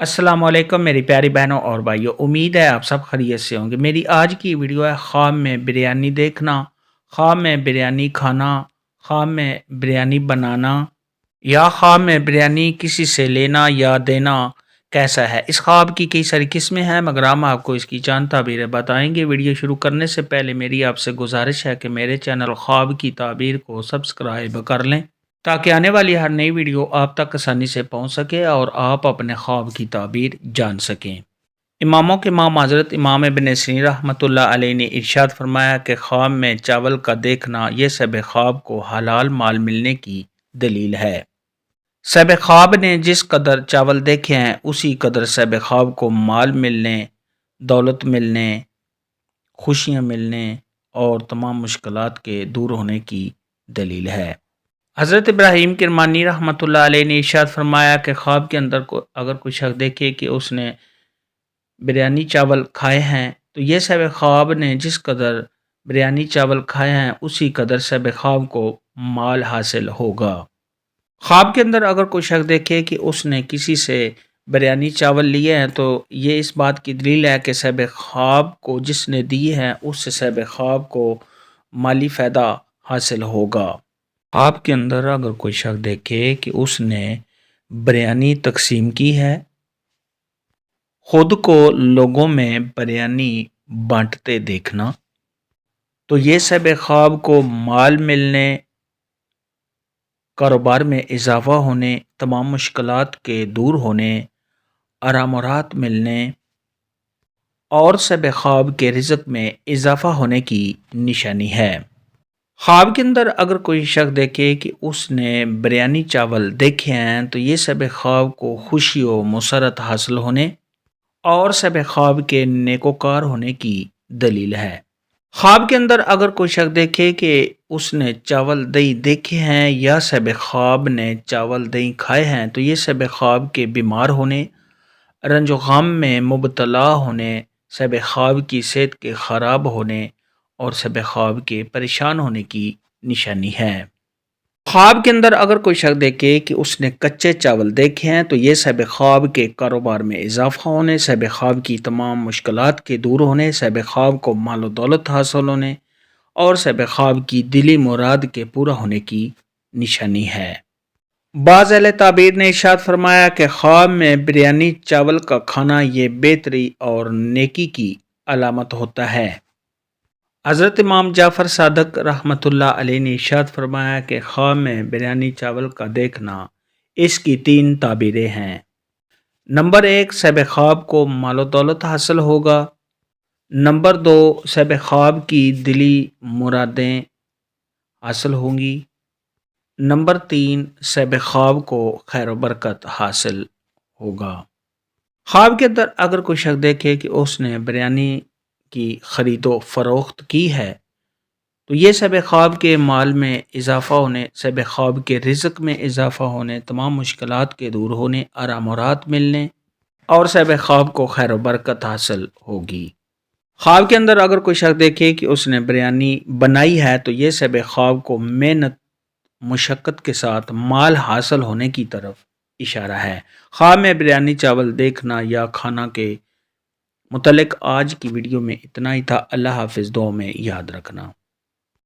السلام علیکم میری پیاری بہنوں اور بھائیوں، امید ہے آپ سب خیریت سے ہوں گے۔ میری آج کی ویڈیو ہے خواب میں بریانی دیکھنا، خواب میں بریانی کھانا، خواب میں بریانی بنانا یا خواب میں بریانی کسی سے لینا یا دینا کیسا ہے۔ اس خواب کی کئی ساری قسمیں ہیں مگر ہم آپ کو اس کی چند تعبیریں بتائیں گے۔ ویڈیو شروع کرنے سے پہلے میری آپ سے گزارش ہے کہ میرے چینل خواب کی تعبیر کو سبسکرائب کر لیں تاکہ آنے والی ہر نئی ویڈیو آپ تک آسانی سے پہنچ سکے اور آپ اپنے خواب کی تعبیر جان سکیں۔ اماموں کے امام حضرت امام ابن سیرین رحمۃ اللہ علیہ نے ارشاد فرمایا کہ خواب میں چاول کا دیکھنا یہ صاحب خواب کو حلال مال ملنے کی دلیل ہے۔ صاحب خواب نے جس قدر چاول دیکھے ہیں اسی قدر صاحب خواب کو مال ملنے، دولت ملنے، خوشیاں ملنے اور تمام مشکلات کے دور ہونے کی دلیل ہے۔ حضرت ابراہیم کرمانی رحمۃ اللہ علیہ نے ارشاد فرمایا کہ خواب کے اندر اگر کوئی شخص دیکھے کہ اس نے بریانی چاول کھائے ہیں تو یہ صاحب خواب نے جس قدر بریانی چاول کھائے ہیں اسی قدر صاحب خواب کو مال حاصل ہوگا۔ خواب کے اندر اگر کوئی شخص دیکھے کہ اس نے کسی سے بریانی چاول لیے ہیں تو یہ اس بات کی دلیل ہے کہ صاحب خواب کو جس نے دیے ہیں اس سے صاحب خواب کو مالی فائدہ حاصل ہوگا۔ خواب کے اندر اگر کوئی شخص دیکھے کہ اس نے بریانی تقسیم کی ہے، خود کو لوگوں میں بریانی بانٹتے دیکھنا، تو یہ صاحب خواب کو مال ملنے، کاروبار میں اضافہ ہونے، تمام مشکلات کے دور ہونے، آرام و راحت ملنے اور صاحب خواب کے رزق میں اضافہ ہونے کی نشانی ہے۔ خواب کے اندر اگر کوئی شخص دیکھے کہ اس نے بریانی چاول دیکھے ہیں تو یہ صاحب خواب کو خوشی و مسرت حاصل ہونے اور صاحب خواب کے نیکوکار ہونے کی دلیل ہے۔ خواب کے اندر اگر کوئی شخص دیکھے کہ اس نے چاول دہی دیکھے ہیں یا صاحب خواب نے چاول دہی کھائے ہیں تو یہ صاحب خواب کے بیمار ہونے، رنج و غم میں مبتلا ہونے، صاحب خواب کی صحت کے خراب ہونے اور صاحب خواب کے پریشان ہونے کی نشانی ہے۔ خواب کے اندر اگر کوئی شخص دیکھے کہ اس نے کچے چاول دیکھے ہیں تو یہ صاحب خواب کے کاروبار میں اضافہ ہونے، صاحب خواب کی تمام مشکلات کے دور ہونے، صاحب خواب کو مال و دولت حاصل ہونے اور صاحب خواب کی دلی مراد کے پورا ہونے کی نشانی ہے۔ بعض اہل تعبیر نے ارشاد فرمایا کہ خواب میں بریانی چاول کا کھانا یہ بہتری اور نیکی کی علامت ہوتا ہے۔ حضرت امام جعفر صادق رحمۃ اللہ علیہ نے ارشاد فرمایا کہ خواب میں بریانی چاول کا دیکھنا اس کی 3 تعبیریں ہیں۔ نمبر 1، صاحب خواب کو مال و دولت حاصل ہوگا۔ نمبر 2، صاحب خواب کی دلی مرادیں حاصل ہوں گی۔ نمبر 3، صاحب خواب کو خیر و برکت حاصل ہوگا۔ خواب کے اندر اگر کوئی شخص دیکھے کہ اس نے بریانی کی خرید و فروخت کی ہے تو یہ صاحب خواب کے مال میں اضافہ ہونے، صاحب خواب کے رزق میں اضافہ ہونے، تمام مشکلات کے دور ہونے، آرام و راحت ملنے اور صاحب خواب کو خیر و برکت حاصل ہوگی۔ خواب کے اندر اگر کوئی شخص دیکھے کہ اس نے بریانی بنائی ہے تو یہ صاحب خواب کو محنت مشقت کے ساتھ مال حاصل ہونے کی طرف اشارہ ہے۔ خواب میں بریانی چاول دیکھنا یا کھانا کے متعلق آج کی ویڈیو میں اتنا ہی تھا۔ اللہ حافظ، دعا میں یاد رکھنا۔